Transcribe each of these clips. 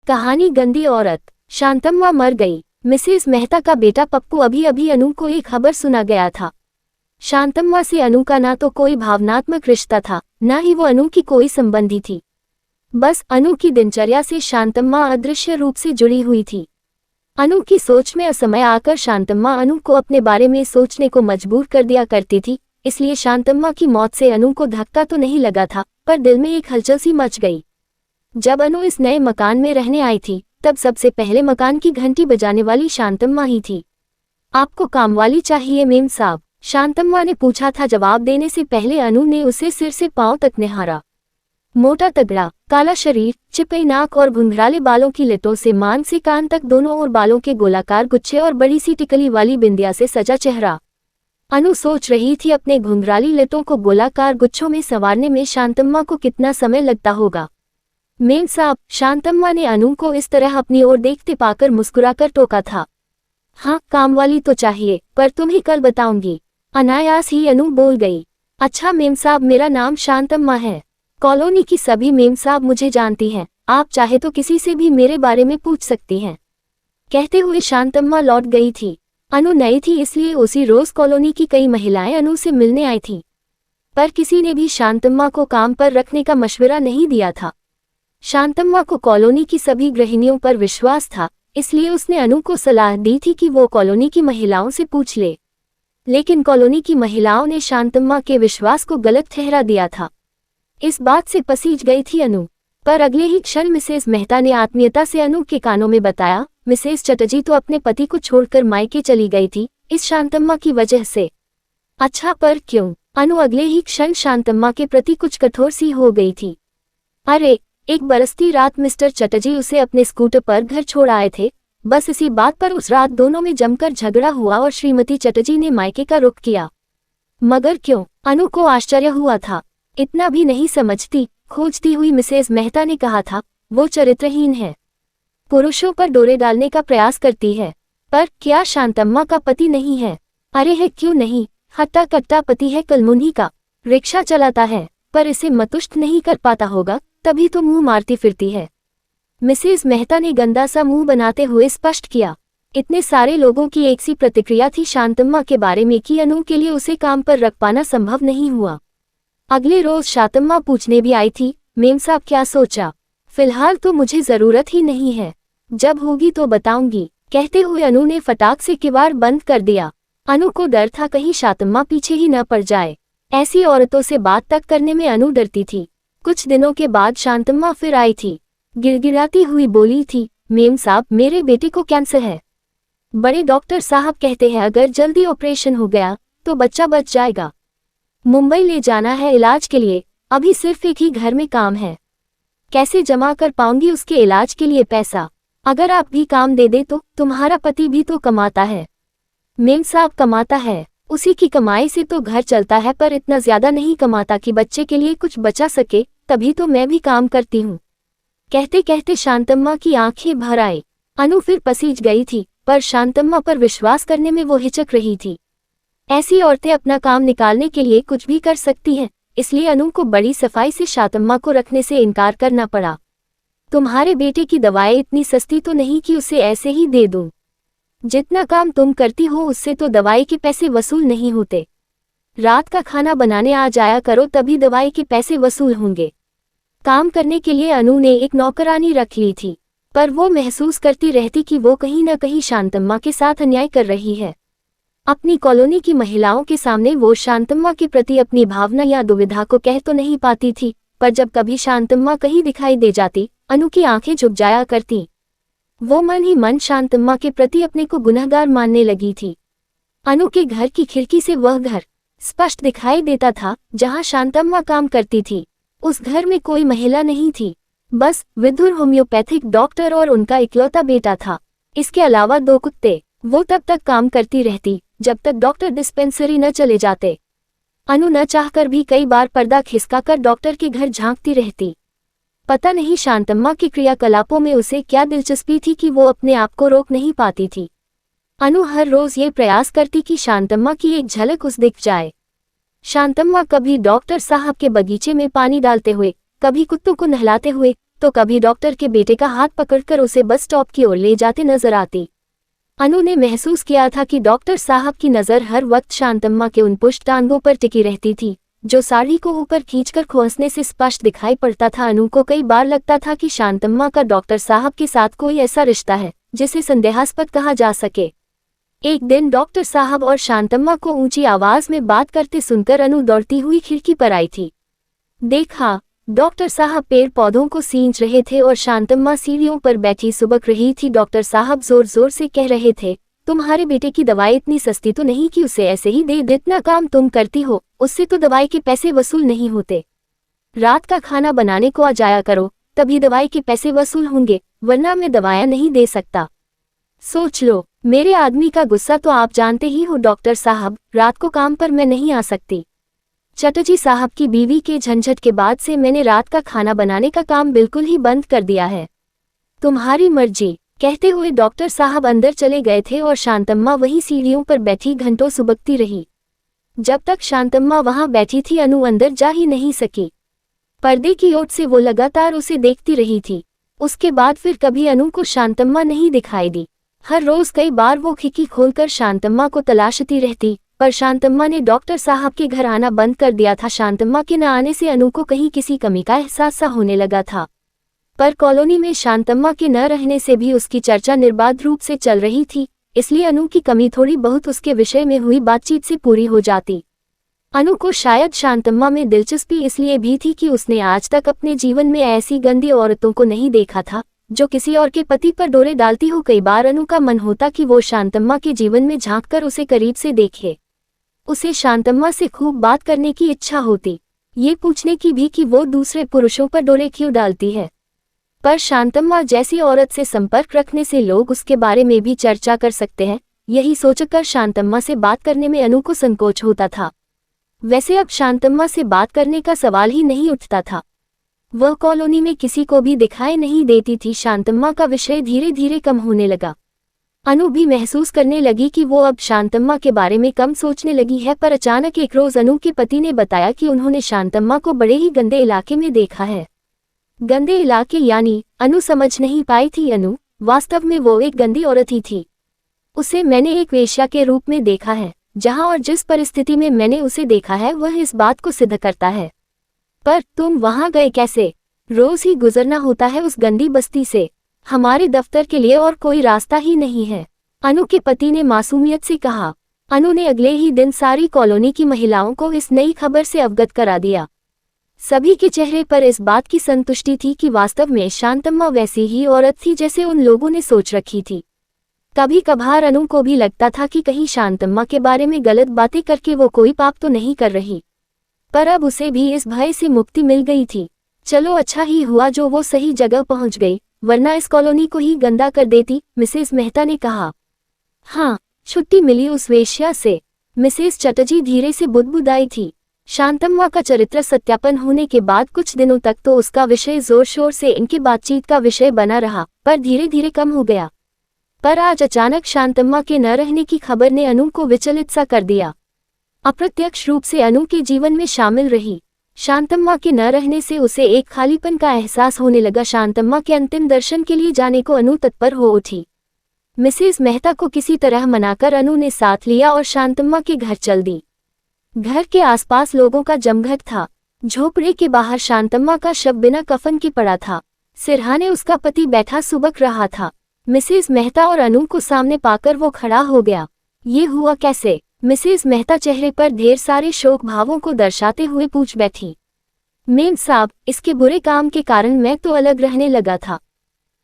कहानी गंदी औरत। शांतम्मा मर गई। मिसेस मेहता का बेटा पप्पू अभी अभी अनु को एक खबर सुना गया था। शांतम्मा से अनु का ना तो कोई भावनात्मक रिश्ता था, ना ही वो अनु की कोई संबंधी थी। बस अनु की दिनचर्या से शांतम्मा अदृश्य रूप से जुड़ी हुई थी। अनु की सोच में असमय आकर शांतम्मा अनु को अपने बारे में सोचने को मजबूर कर दिया करती थी। इसलिए शांतम्मा की मौत से अनु को धक्का तो नहीं लगा था, पर दिल में एक हलचल सी मच गई। जब अनु इस नए मकान में रहने आई थी, तब सबसे पहले मकान की घंटी बजाने वाली शांतम्मा ही थी। आपको कामवाली चाहिए मेम साहब? शांतम्मा ने पूछा था। जवाब देने से पहले अनु ने उसे सिर से पांव तक निहारा। मोटा तगड़ा, काला शरीर, चिपई नाक और घुंघराले बालों की लटों से मान से कान तक दोनों ओर बालों के गोलाकार गुच्छे और बड़ी सी टिकली वाली बिंदिया से सजा चेहरा। अनु सोच रही थी अपने घुंघराली लटों को गोलाकार गुच्छों में संवारने में शांतम्मा को कितना समय लगता होगा। मेम साहब, शांतम्मा ने अनु को इस तरह अपनी ओर देखते पाकर मुस्कुराकर टोका था। हाँ, कामवाली तो चाहिए, पर तुम्हें कल बताऊंगी। अनायास ही अनु बोल गई। अच्छा मेम साहब, मेरा नाम शांतम्मा है। कॉलोनी की सभी मेम साहब मुझे जानती हैं, आप चाहे तो किसी से भी मेरे बारे में पूछ सकती हैं। कहते हुए शांतम्मा लौट गई थी। अनु नई थी, इसलिए उसी रोज कॉलोनी की कई महिलाएं अनु से मिलने आई थीं, पर किसी ने भी शांतम्मा को काम पर रखने का मशवरा नहीं दिया था। शांतम्मा को कॉलोनी की सभी गृहिणियों पर विश्वास था, इसलिए उसने अनु को सलाह दी थी कि वो कॉलोनी की महिलाओं से पूछ ले। लेकिन कॉलोनी की महिलाओं ने शांतम्मा के विश्वास को गलत ठहरा दिया था। इस बात से पसीज गई थी अनु, पर अगले ही क्षण मिसेस मेहता ने आत्मीयता से अनु के कानों में बताया, मिसेस चटर्जी तो अपने पति को छोड़कर मायके चली गई थी, इस शांतम्मा की वजह से। अच्छा, पर क्यों? अनु अगले ही क्षण शांतम्मा के प्रति कुछ कठोर सी हो गई थी। अरे, एक बरसती रात मिस्टर चटर्जी उसे अपने स्कूटर पर घर छोड़ आए थे। बस इसी बात पर उस रात दोनों में जमकर झगड़ा हुआ और श्रीमती चटर्जी ने मायके का रुख किया। मगर क्यों? अनु को आश्चर्य हुआ था। इतना भी नहीं समझती, खोजती हुई मिसेस मेहता ने कहा था। वो चरित्रहीन है, पुरुषों पर डोरे डालने का प्रयास करती है। पर क्या शांतम्मा का पति नहीं है? अरे है, क्यों नहीं, हट्टा कट्टा पति है, कलमुनी का। रिक्शा चलाता है, पर इसे मतुष्ट नहीं कर पाता होगा, तभी तो मुंह मारती फिरती है। मिसेस मेहता ने गंदा सा मुंह बनाते हुए स्पष्ट किया। इतने सारे लोगों की एक सी प्रतिक्रिया थी शांतम्मा के बारे में कि अनु के लिए उसे काम पर रख पाना संभव नहीं हुआ। अगले रोज शांतम्मा पूछने भी आई थी, मेम साहब क्या सोचा? फिलहाल तो मुझे जरूरत ही नहीं है, जब होगी तो बताऊंगी, कहते हुए अनु ने फटाक से किवाड़ बंद कर दिया। अनु को डर था कहीं शांतम्मा पीछे ही न पड़ जाए। ऐसी औरतों से बात तक करने में अनु डरती थी। कुछ दिनों के बाद शांतम्मा फिर आई थी। गिड़गिड़ाती हुई बोली थी, मेम साहब, मेरे बेटे को कैंसर है। बड़े डॉक्टर साहब कहते हैं अगर जल्दी ऑपरेशन हो गया तो बच्चा बच जाएगा। मुंबई ले जाना है इलाज के लिए। अभी सिर्फ एक ही घर में काम है, कैसे जमा कर पाऊंगी उसके इलाज के लिए पैसा? अगर आप भी काम दे दे तो। तुम्हारा पति भी तो कमाता है। मेम साहब, कमाता है, उसी की कमाई से तो घर चलता है, पर इतना ज्यादा नहीं कमाता कि बच्चे के लिए कुछ बचा सके, तभी तो मैं भी काम करती हूँ। कहते कहते शांतम्मा की आंखें भर आई। अनु फिर पसीज गई थी, पर शांतम्मा पर विश्वास करने में वो हिचक रही थी। ऐसी औरतें अपना काम निकालने के लिए कुछ भी कर सकती हैं, इसलिए अनु को बड़ी सफाई से शांतम्मा को रखने से इनकार करना पड़ा। तुम्हारे बेटे की दवाएं इतनी सस्ती तो नहीं कि उसे ऐसे ही दे दूं। जितना काम तुम करती हो उससे तो दवाई के पैसे वसूल नहीं होते। रात का खाना बनाने आ जाया करो, तभी दवाई के पैसे वसूल होंगे। काम करने के लिए अनु ने एक नौकरानी रख ली थी, पर वो महसूस करती रहती कि वो कहीं न कहीं शांतम्मा के साथ अन्याय कर रही है। अपनी कॉलोनी की महिलाओं के सामने वो शांतम्मा के प्रति अपनी भावना या दुविधा को कह तो नहीं पाती थी, पर जब कभी शांतम्मा कहीं दिखाई दे जाती, अनु की आंखें झुक जाया करती। वो मन ही मन शांतम्मा के प्रति अपने को गुनहगार मानने लगी थी। अनु के घर की खिड़की से वह घर स्पष्ट दिखाई देता था जहां शांतम्मा काम करती थी। उस घर में कोई महिला नहीं थी, बस विधुर होम्योपैथिक डॉक्टर और उनका इकलौता बेटा था। इसके अलावा 2 कुत्ते। वो तब तक काम करती रहती जब तक डॉक्टर डिस्पेंसरी न चले जाते। अनु न चाहकर भी कई बार पर्दा खिसकाकर डॉक्टर के घर झांकती रहती। पता नहीं शांतम्मा के क्रियाकलापों में उसे क्या दिलचस्पी थी कि वो अपने आप को रोक नहीं पाती थी। अनु हर रोज ये प्रयास करती कि शांतम्मा की एक झलक उस दिख जाए। शांतम्मा कभी डॉक्टर साहब के बगीचे में पानी डालते हुए, कभी कुत्तों को नहलाते हुए, तो कभी डॉक्टर के बेटे का हाथ पकड़कर उसे बस स्टॉप की ओर ले जाते नजर आती। अनु ने महसूस किया था कि डॉक्टर साहब की नज़र हर वक्त शांतम्मा के उन पुष्ट टांगों पर टिकी रहती थी, जो साड़ी को ऊपर खींचकर खोसने से स्पष्ट दिखाई पड़ता था। अनु को कई बार लगता था कि शांतम्मा का डॉक्टर साहब के साथ कोई ऐसा रिश्ता है जिसे संदेहास्पद कहा जा सके। एक दिन डॉक्टर साहब और शांतम्मा को ऊंची आवाज में बात करते सुनकर अनु दौड़ती हुई खिड़की पर आई थी। देखा, डॉक्टर साहब पेड़ पौधों को सींच रहे थे और शांतम्मा सीढ़ियों पर बैठी सुबक रही थी। डॉक्टर साहब जोर जोर से कह रहे थे, तुम्हारे बेटे की दवाई इतनी सस्ती तो नहीं कि उसे ऐसे ही दे। जितना काम तुम करती हो उससे तो दवाई के पैसे वसूल नहीं होते। रात का खाना बनाने को आ जाया करो, तभी दवाई के पैसे वसूल होंगे, वरना मैं दवाइयाँ नहीं दे सकता। सोच लो, मेरे आदमी का गुस्सा तो आप जानते ही हो डॉक्टर साहब, रात को काम पर मैं नहीं आ सकती। चटर्जी साहब की बीवी के झंझट के बाद से मैंने रात का खाना बनाने का काम बिल्कुल ही बंद कर दिया है। तुम्हारी मर्जी। कहते हुए डॉक्टर साहब अंदर चले गए थे और शांतम्मा वहीं सीढ़ियों पर बैठी घंटों सुबकती रही। जब तक शांतम्मा वहां बैठी थी अनु अंदर जा ही नहीं सकी। पर्दे की ओट से वो लगातार उसे देखती रही थी। उसके बाद फिर कभी अनु को शांतम्मा नहीं दिखाई दी। हर रोज कई बार वो खिड़की खोलकर शांतम्मा को तलाशती रहती, पर शांतम्मा ने डॉक्टर साहब के घर आना बंद कर दिया था। शांतम्मा के न आने से अनु को कहीं किसी कमी का एहसास सा होने लगा था। पर कॉलोनी में शांतम्मा के न रहने से भी उसकी चर्चा निर्बाध रूप से चल रही थी, इसलिए अनु की कमी थोड़ी बहुत उसके विषय में हुई बातचीत से पूरी हो जाती। अनु को शायद शांतम्मा में दिलचस्पी इसलिए भी थी कि उसने आज तक अपने जीवन में ऐसी गंदी औरतों को नहीं देखा था जो किसी और के पति पर डोरे डालती हो। कई बार अनु का मन होता कि वो शांतम्मा के जीवन में झांककर उसे करीब से देखे। उसे शांतम्मा से खूब बात करने की इच्छा होती, ये पूछने की भी कि वो दूसरे पुरुषों पर डोरे क्यों डालती है। पर शांतम्मा जैसी औरत से संपर्क रखने से लोग उसके बारे में भी चर्चा कर सकते हैं, यही सोचकर शांतम्मा से बात करने में अनु को संकोच होता था। वैसे अब शांतम्मा से बात करने का सवाल ही नहीं उठता था। वह कॉलोनी में किसी को भी दिखाई नहीं देती थी। शांतम्मा का विषय धीरे धीरे कम होने लगा। अनु भी महसूस करने लगी कि वो अब शांतम्मा के बारे में कम सोचने लगी है। पर अचानक एक रोज अनु के पति ने बताया कि उन्होंने शांतम्मा को बड़े ही गंदे इलाके में देखा है। गंदे इलाके यानी? अनु समझ नहीं पाई थी। अनु, वास्तव में वो एक गंदी औरत ही थी। उसे मैंने एक वेश्या के रूप में देखा है। जहां और जिस परिस्थिति में मैंने उसे देखा है वह इस बात को सिद्ध करता है। पर तुम वहां गए कैसे? रोज ही गुजरना होता है उस गंदी बस्ती से। हमारे दफ्तर के लिए और कोई रास्ता ही नहीं है, अनु के पति ने मासूमियत से कहा। अनु ने अगले ही दिन सारी कॉलोनी की महिलाओं को इस नई खबर से अवगत करा दिया। सभी के चेहरे पर इस बात की संतुष्टि थी कि वास्तव में शांतम्मा वैसी ही औरत थी जैसे उन लोगों ने सोच रखी थी। कभी कभार अनु को भी लगता था कि कहीं शांतम्मा के बारे में गलत बातें करके वो कोई पाप तो नहीं कर रही, पर अब उसे भी इस भय से मुक्ति मिल गई थी। चलो, अच्छा ही हुआ जो वो सही जगह पहुंच गई, वरना इस कॉलोनी को ही गंदा कर देती, मिसेस मेहता ने कहा। हाँ, छुट्टी मिली उस वेश्या से, मिसेस चटर्जी धीरे से बुदबुदाई थी। शांतम्मा का चरित्र सत्यापन होने के बाद कुछ दिनों तक तो उसका विषय जोर शोर से इनकी बातचीत का विषय बना रहा, पर धीरे धीरे कम हो गया। पर आज अचानक शांतम्मा के न रहने की खबर ने अनु को विचलित सा कर दिया। अप्रत्यक्ष रूप से अनु के जीवन में शामिल रही। शांतम्मा के न रहने से उसे एक खालीपन का एहसास होने लगा। शांतम्मा के अंतिम दर्शन के लिए जाने को अनु तत्पर हो उठी। मिसेस मेहता को किसी तरह मनाकर अनु ने साथ लिया और शांतम्मा के घर चल दी। घर के आसपास लोगों का जमघट था। झोपड़े के बाहर शांतम्मा का शव बिना कफन के पड़ा था। सिरहाने उसका पति बैठा सुबक रहा था। मिसेस मेहता और अनु को सामने पाकर वो खड़ा हो गया। ये हुआ कैसे? मिसेस मेहता चेहरे पर ढेर सारे शोक भावों को दर्शाते हुए पूछ बैठी। मेम साहब, इसके बुरे काम के कारण मैं तो अलग रहने लगा था।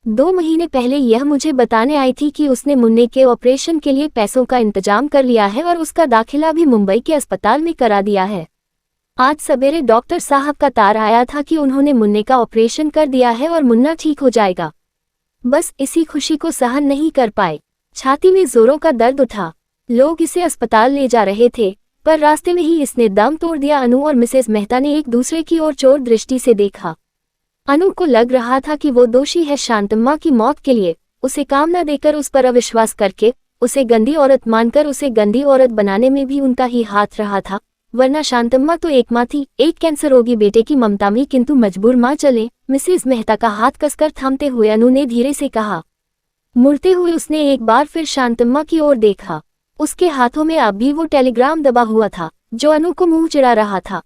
2 महीने पहले यह मुझे बताने आई थी कि उसने मुन्ने के ऑपरेशन के लिए पैसों का इंतजाम कर लिया है और उसका दाखिला भी मुंबई के अस्पताल में करा दिया है। आज सवेरे डॉक्टर साहब का तार आया था कि उन्होंने मुन्ने का ऑपरेशन कर दिया है और मुन्ना ठीक हो जाएगा। बस इसी खुशी को सहन नहीं कर पाए। छाती में जोरों का दर्द उठा। लोग इसे अस्पताल ले जा रहे थे, पर रास्ते में ही इसने दम तोड़ दिया। अनु और मिसेस मेहता ने एक दूसरे की ओर चोर दृष्टि से देखा। अनु को लग रहा था कि वो दोषी है शांतम्मा की मौत के लिए। उसे काम न देकर, उस पर अविश्वास करके, उसे गंदी औरत मानकर उसे गंदी औरत बनाने में भी उनका ही हाथ रहा था। वरना शांतम्मा तो एक माँ थी, एक कैंसर रोगी बेटे की ममता में, किंतु मजबूर माँ चले। मिसेज मेहता का हाथ कसकर थामते हुए अनु ने धीरे से कहा। मुड़ते हुए उसने एक बार फिर शांतम्मा की ओर देखा। उसके हाथों में अब भी वो टेलीग्राम दबा हुआ था जो अनु को मुंह चिढ़ा रहा था।